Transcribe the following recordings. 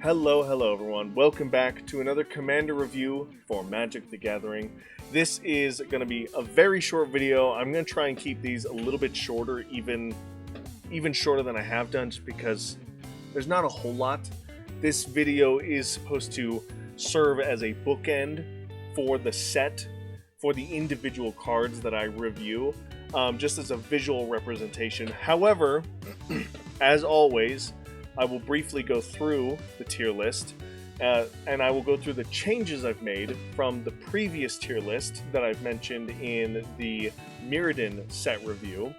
Hello everyone. Welcome back to another Commander review for Magic the Gathering. This is going to be a very short video. I'm going to try and keep these a little bit shorter, even shorter than I have done, just because there's not a whole lot. This video is supposed to serve as a bookend for the set, for the individual cards that I review, just as a visual representation. However, as always, I will briefly go through the tier list, and I will go through the changes I've made from the previous tier list that I've mentioned in the Mirrodin set review.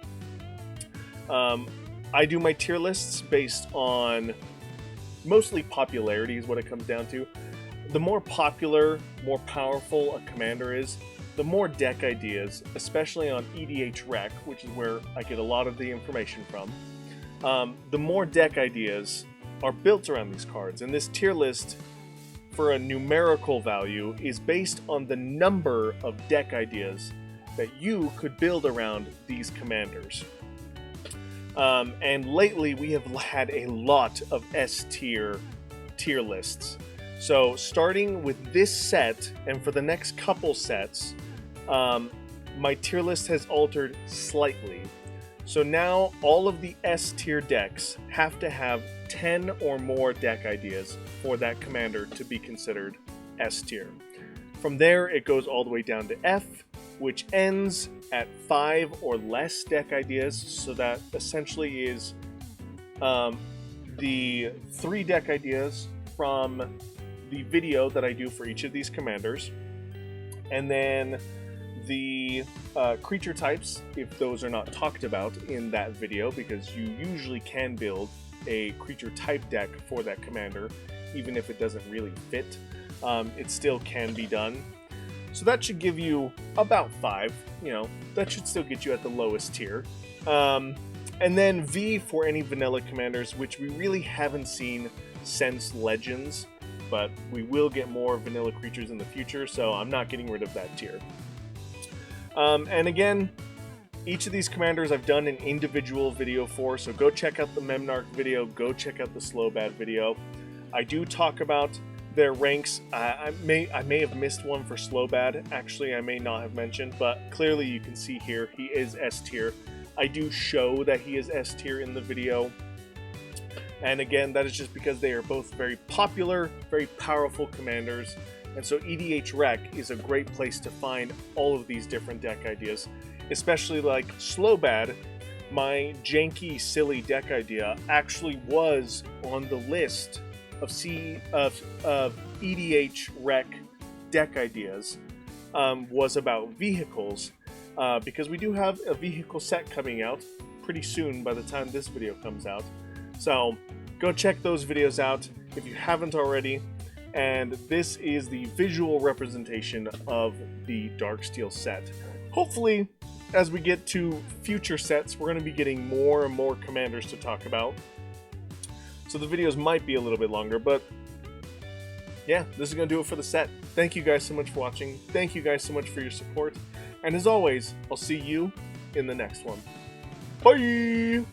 I do my tier lists based on mostly popularity is what it comes down to. The more popular, more powerful a commander is, the more deck ideas, especially on EDH Rec, which is where I get a lot of the information from. The more deck ideas are built around these cards, and this tier list for a numerical value is based on the number of deck ideas that you could build around these commanders. And lately we have had a lot of S tier lists. So starting with this set, and for the next couple sets, my tier list has altered slightly. So now all of the S tier decks have to have 10 or more deck ideas for that commander to be considered S tier. From there it goes all the way down to F, which ends at 5 or less deck ideas. So that essentially is the 3 deck ideas from the video that I do for each of these commanders. And then the creature types, if those are not talked about in that video, because you usually can build a creature type deck for that commander, even if it doesn't really fit, it still can be done. So that should give you about 5, that should still get you at the lowest tier. And then V for any vanilla commanders, which we really haven't seen since Legends, but we will get more vanilla creatures in the future, so I'm not getting rid of that tier. And again, each of these commanders I've done an individual video for, so go check out the Memnarch video, go check out the Slowbad video. I do talk about their ranks. I may have missed one for Slowbad, actually I may not have mentioned, but clearly you can see here he is S tier. I do show that he is S tier in the video, and again, that is just because they are both very popular, very powerful commanders. And so EDH Rec is a great place to find all of these different deck ideas, especially like Slowbad. My janky, silly deck idea actually was on the list of EDH Rec deck ideas, was about vehicles, because we do have a vehicle set coming out pretty soon by the time this video comes out. So go check those videos out if you haven't already. And this is the visual representation of the Darksteel set. Hopefully, as we get to future sets, we're going to be getting more and more commanders to talk about. So the videos might be a little bit longer, but yeah, this is going to do it for the set. Thank you guys so much for watching. Thank you guys so much for your support. And as always, I'll see you in the next one. Bye!